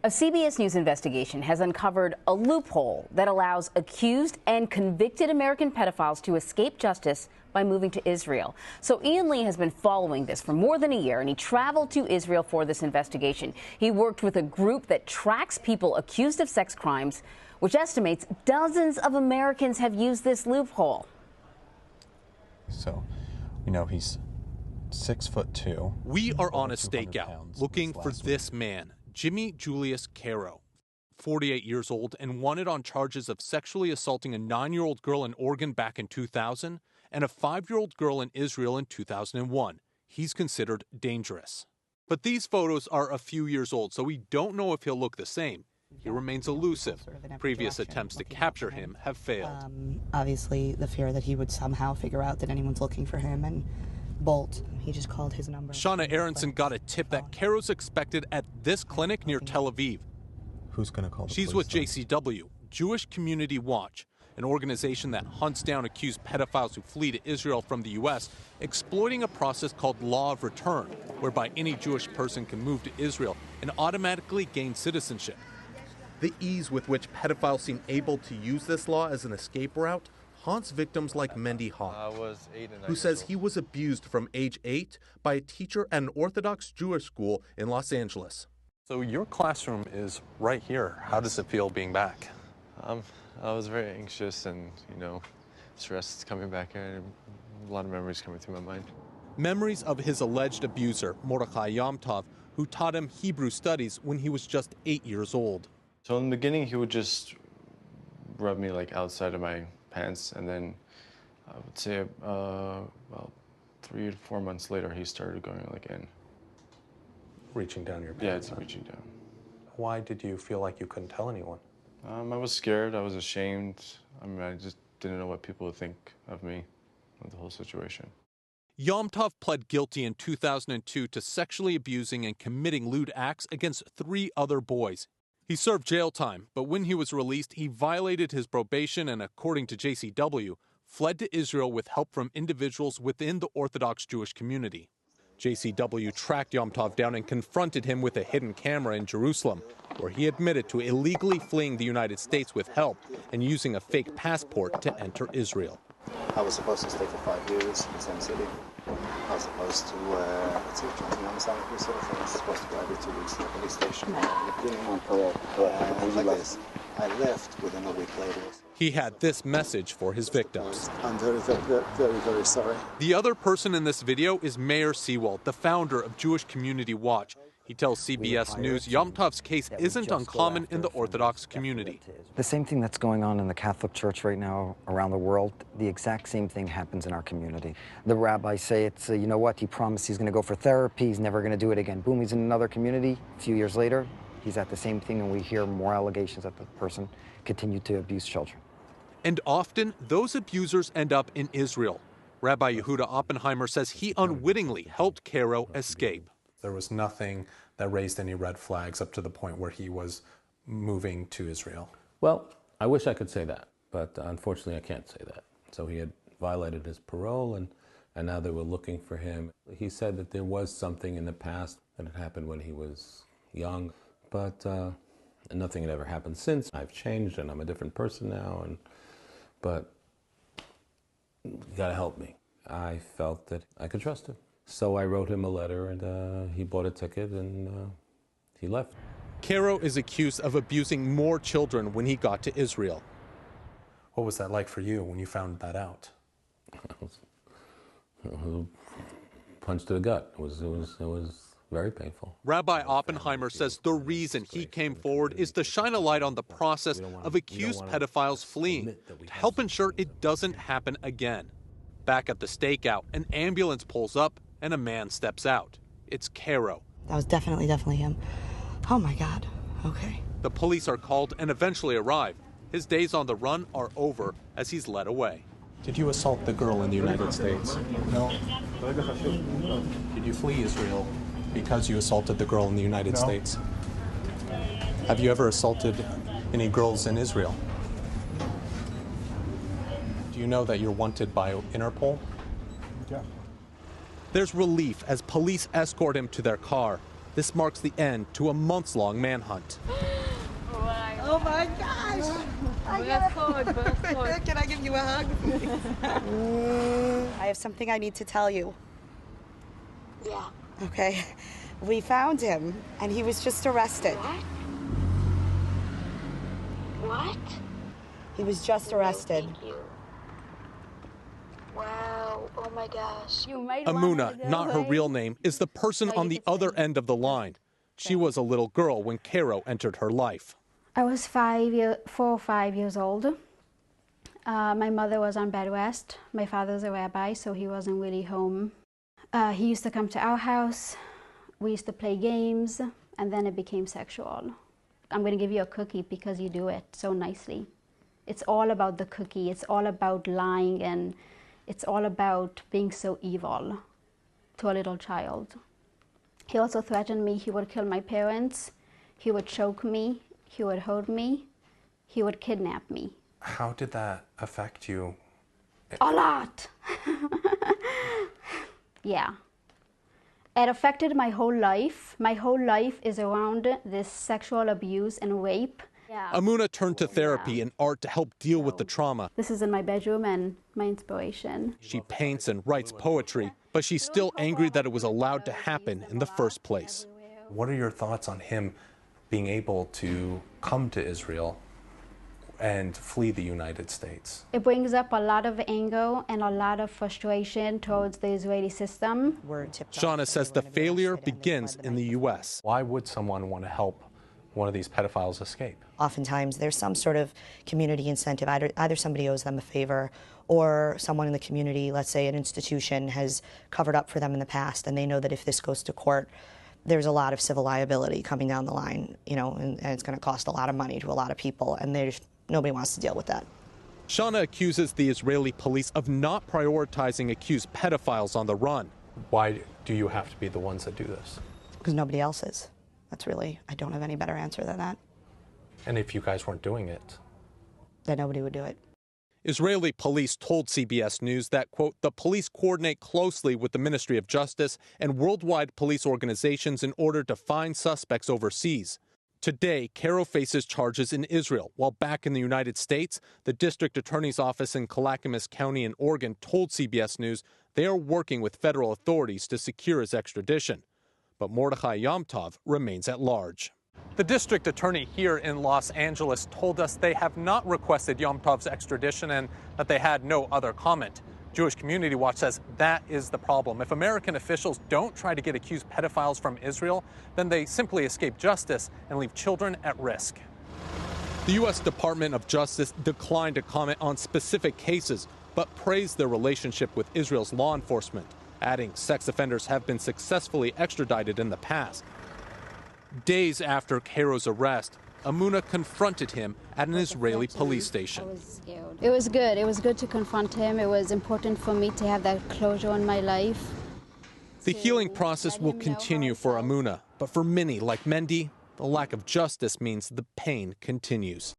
A CBS News investigation has uncovered a loophole that allows accused and convicted American pedophiles to escape justice by moving to Israel. So Ian Lee has been following this for more than a year, and he traveled to Israel for this investigation. He worked with a group that tracks people accused of sex crimes, which estimates dozens of Americans have used this loophole. So, you know, he's 6'2". We are on a stakeout looking for this man, Jimmy Julius Caro, 48 years old and wanted on charges of sexually assaulting a 9-year-old girl in Oregon back in 2000 and a 5-year-old girl in Israel in 2001. He's considered dangerous. But these photos are a few years old, so we don't know if he'll look the same. He remains elusive. Previous attempts to capture him have failed. Obviously, the fear that he would somehow figure out that anyone's looking for him and bolt. He just called his number. Shauna Aronson got a tip that Caro's expected at this clinic near Tel Aviv. Who's going to call the She's police, with JCW, Jewish Community Watch, an organization that hunts down accused pedophiles who flee to Israel from the U.S., exploiting a process called law of return, whereby any Jewish person can move to Israel and automatically gain citizenship. The ease with which pedophiles seem able to use this law as an escape route haunts victims like Mendy Hoff, who says he was abused from age 8 by a teacher at an Orthodox Jewish school in Los Angeles. So your classroom is right here. How does it feel being back? I was very anxious and, stressed coming back here. A lot of memories coming through my mind. Memories of his alleged abuser, Mordechai Yom Tov, who taught him Hebrew studies when he was just 8 years old. So in the beginning, he would just rub me outside of my pants, and then I would say about 3 to 4 months later, he started going in. Reaching down your pants? Yeah, it's reaching down. Why did you feel like you couldn't tell anyone? I was scared. I was ashamed. I just didn't know what people would think of me, of the whole situation. Yom Tov pled guilty in 2002 to sexually abusing and committing lewd acts against 3 other boys. He served jail time, but when he was released, he violated his probation and, according to JCW, fled to Israel with help from individuals within the Orthodox Jewish community. JCW tracked Yom Tov down and confronted him with a hidden camera in Jerusalem, where he admitted to illegally fleeing the United States with help and using a fake passport to enter Israel. I was supposed to stay for 5 years in the same city. I was supposed to, I was supposed to go every 2 weeks to the police station. On parole. I left within a week later. He had this message for his victims. I'm very, very sorry. The other person in this video is Mayor Seawald, the founder of Jewish Community Watch. He tells CBS News Yom Tov's case isn't uncommon in the Orthodox community. The same thing that's going on in the Catholic Church right now around the world, the exact same thing happens in our community. The rabbis say it's, you know what, he promised he's going to go for therapy, he's never going to do it again. Boom, he's in another community. A few years later, he's at the same thing, and we hear more allegations that the person continued to abuse children. And often, those abusers end up in Israel. Rabbi Yehuda Oppenheimer says he unwittingly helped Caro escape. There was nothing that raised any red flags up to the point where he was moving to Israel. Well, I wish I could say that, but unfortunately I can't say that. So he had violated his parole, and now they were looking for him. He said that there was something in the past that had happened when he was young, but nothing had ever happened since. I've changed and I'm a different person now, but you gotta help me. I felt that I could trust him. So I wrote him a letter, and he bought a ticket, and he left. Caro is accused of abusing more children when he got to Israel. What was that like for you when you found that out? Punch to the gut. It was very painful. Rabbi Oppenheimer says the reason he came forward is to shine a light on the process of accused pedophiles fleeing, to help ensure it doesn't happen again. Back at the stakeout, an ambulance pulls up and a man steps out. It's Caro. That was definitely him. Oh my God. Okay. The police are called and eventually arrive. His days on the run are over as he's led away. Did you assault the girl in the United States? No. Did you flee Israel because you assaulted the girl in the United States? Have you ever assaulted any girls in Israel? Do you know that you're wanted by Interpol? Yeah. There's relief as police escort him to their car. This marks the end to a months-long manhunt. Oh my gosh! Can I give you a hug? I have something I need to tell you. Yeah. Okay. We found him, and he was just arrested. What? He was just arrested. Thank you. Wow. Oh my gosh. Amuna, not her real name, is the person on the other end of the line. She was a little girl when Cairo entered her life. I was 4 or 5 years old. My mother was on bed rest. My father's a rabbi, so he wasn't really home. He used to come to our house. We used to play games, and then it became sexual. I'm going to give you a cookie because you do it so nicely. It's all about the cookie. It's all about lying, and it's all about being so evil to a little child. He also threatened me he would kill my parents, he would choke me, he would hurt me, he would kidnap me. How did that affect you? A lot. Yeah. It affected my whole life. My whole life is around this sexual abuse and rape. Yeah. Amuna turned to therapy and art to help deal with the trauma. This is in my bedroom and my inspiration. She paints and writes poetry, but she's still angry that it was allowed to happen in the first place. What are your thoughts on him being able to come to Israel and flee the United States? It brings up a lot of anger and a lot of frustration towards the Israeli system. Shauna says the failure begins in the U.S. Why would someone want to help one of these pedophiles escape? Oftentimes there's some sort of community incentive. Either somebody owes them a favor, or someone in the community, let's say an institution, has covered up for them in the past, and they know that if this goes to court, there's a lot of civil liability coming down the line, you know, and it's going to cost a lot of money to a lot of people, and nobody wants to deal with that. Shauna accuses the Israeli police of not prioritizing accused pedophiles on the run. Why do you have to be the ones that do this? Because nobody else is. That's really, I don't have any better answer than that. And if you guys weren't doing it? Then nobody would do it. Israeli police told CBS News that, quote, the police coordinate closely with the Ministry of Justice and worldwide police organizations in order to find suspects overseas. Today, Cairo faces charges in Israel, while back in the United States, the district attorney's office in Clackamas County in Oregon told CBS News they are working with federal authorities to secure his extradition. But Mordechai Yomtov remains at large. The district attorney here in Los Angeles told us they have not requested Yomtov's extradition and that they had no other comment. Jewish Community Watch says that is the problem. If American officials don't try to get accused pedophiles from Israel, then they simply escape justice and leave children at risk. The U.S. Department of Justice declined to comment on specific cases, but praised their relationship with Israel's law enforcement, adding sex offenders have been successfully extradited in the past. Days after Cairo's arrest, Amuna confronted him at an Israeli police station. I was scared. It was good. It was good to confront him. It was important for me to have that closure in my life. The healing process will continue for Amuna, but for many like Mendy, the lack of justice means the pain continues.